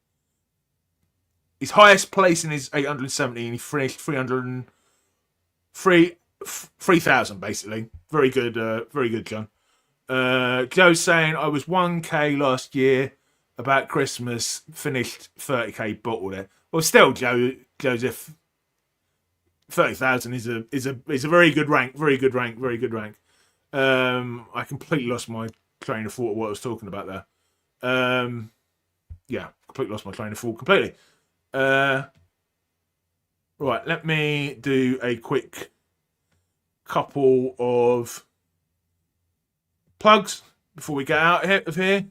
His highest placing is 870, and he finished 3,000 basically. Very good, John. Joe's saying I was 1k last year. About Christmas, finished 30k bottled it. Well, still, Joseph, 30,000 is a very good rank. Very good rank. I completely lost my train of thought of what I was talking about there. Yeah, completely lost my train of thought completely. Right, let me do a quick couple of plugs before we get out of here.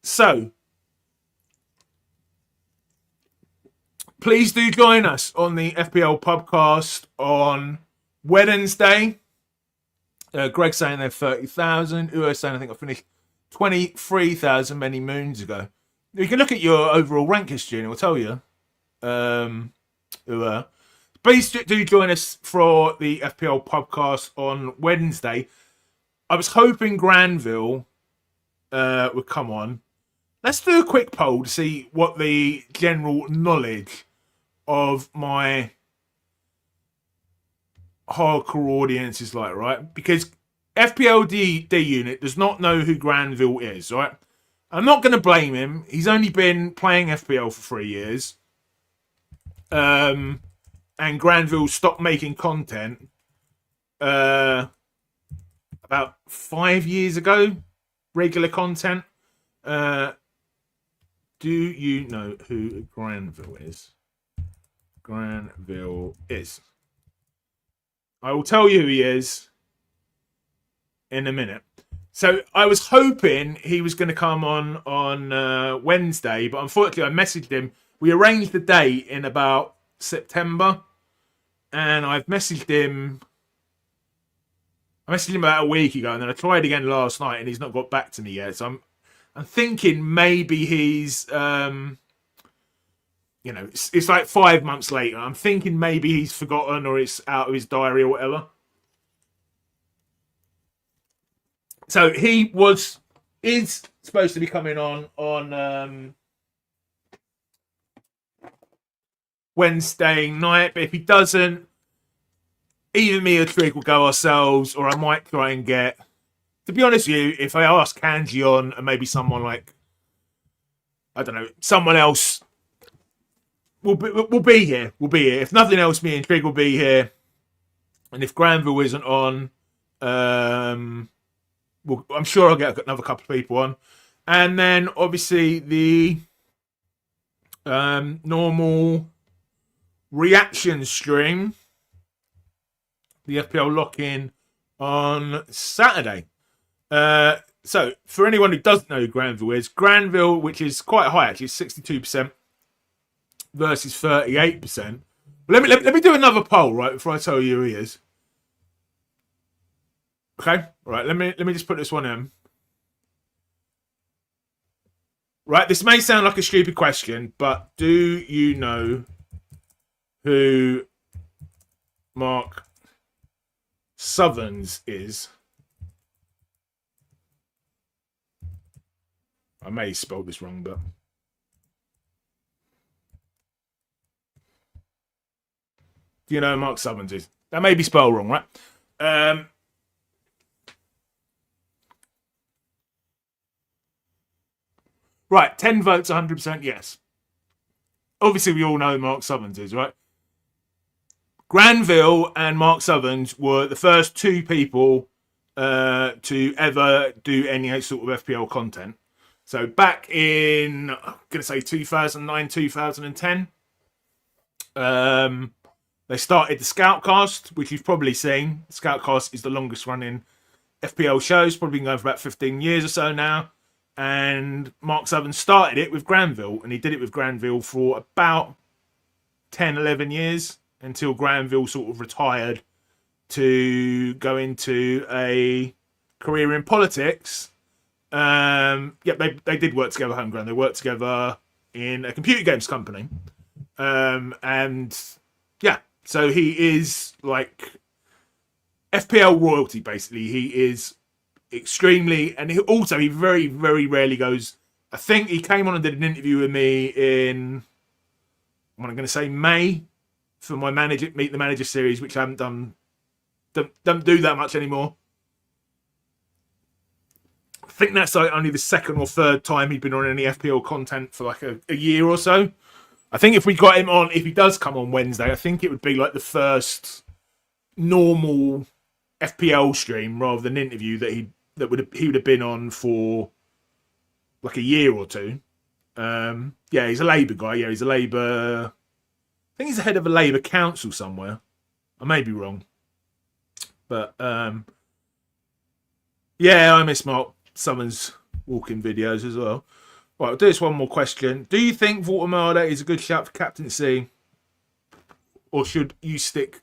So please do join us on the FPL Pubcast on Wednesday. Greg's saying they're 30,000. Uo's saying I think I finished 23,000 many moons ago. You can look at your overall rank history and it will tell you. But please do join us for the FPL Pubcast on Wednesday. I was hoping Granville would come on. Let's do a quick poll to see what the general knowledge of my hardcore audience is like, right? Because FPL D Unit does not know who Granville is, right? I'm not going to blame him. He's only been playing FPL for 3 years. And Granville stopped making content about 5 years ago. Regular content. Do you know who Granville is? Granville is. I will tell you who he is in a minute. So I was hoping he was going to come on Wednesday, but unfortunately I messaged him. We arranged the date in about September, and I've messaged him. I messaged him about a week ago, and then I tried again last night, and he's not got back to me yet. So I'm thinking maybe he's, it's like 5 months later. I'm thinking maybe he's forgotten or it's out of his diary or whatever. So he is supposed to be coming on Wednesday night, but if he doesn't, either me or Trig will go ourselves, or I might try and get. To be honest with you, if I ask Kanji on and maybe someone like, I don't know, someone else will be here. We'll be here. If nothing else, me and Trig will be here. And if Granville isn't on, I'm sure I'll get another couple of people on. And then obviously the normal reaction stream, the FPL lock-in on Saturday. So for anyone who doesn't know who Granville is, Granville, which is quite high actually, 62% versus 38%. But let me do another poll right before I tell you who he is. Okay, all right. Let me just put this one in. Right, this may sound like a stupid question, but do you know who Mark Southerns is? I may have spelled this wrong, but do you know who Mark Southerns is? That may be spelled wrong, right? Right, 10 votes, 100% yes. Obviously, we all know who Mark Southerns is, right? Granville and Mark Southerns were the first two people to ever do any sort of FPL content. So back in, I'm going to say 2009, 2010, they started the Scoutcast, which you've probably seen. Scoutcast is the longest running FPL show. It's probably been going for about 15 years or so now. And Mark Southern started it with Granville, and he did it with Granville for about 10, 11 years until Granville sort of retired to go into a career in politics. They did work together, homegrown. They worked together in a computer games company. So he is like FPL royalty, basically. He is extremely, and he very, very rarely goes. I think he came on and did an interview with me in, I'm going to say May, for my Meet the Manager series, which I haven't done. Don't do that much anymore. I think that's like only the second or third time he'd been on any FPL content for like a year or so. I think if we got him on, if he does come on Wednesday, I think it would be like the first normal FPL stream rather than interview that he would have been on for like a year or two. He's a Labour guy. Yeah, he's a Labour. I think he's the head of a Labour council somewhere. I may be wrong, but I miss Mark Summons' walking videos as well. Right, I'll do this one more question. Do you think Vortamada is a good shout for captaincy, or should you stick?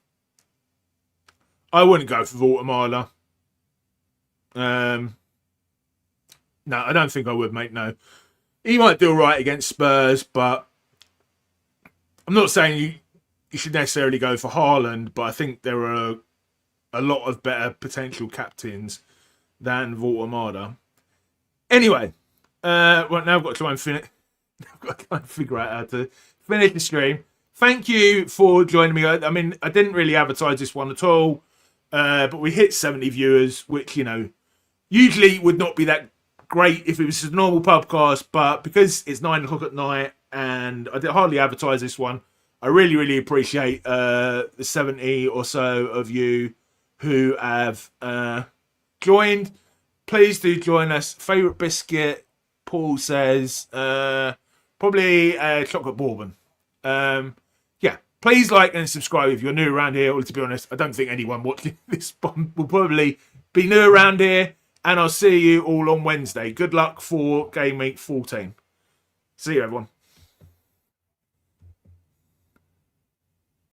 I wouldn't go for Vortamada. No, I don't think I would, mate. No, he might do all right against Spurs, but I'm not saying you should necessarily go for Haaland, but I think there are a lot of better potential captains than Voltemada. Anyway, well, now I've got to try and finish. I've got to try and figure out how to finish the stream. Thank you for joining me. I mean, I didn't really advertise this one at all, but we hit 70 viewers, which, you know, usually would not be that great if it was a normal podcast, but because it's 9 o'clock at night and I hardly advertise this one, I really, really appreciate the 70 or so of you who have joined. Please do join us. Favourite biscuit, Paul says, probably chocolate bourbon. Yeah, please like and subscribe if you're new around here. Or to be honest, I don't think anyone watching this will probably be new around here. And I'll see you all on Wednesday. Good luck for Game Week 14. See you, everyone.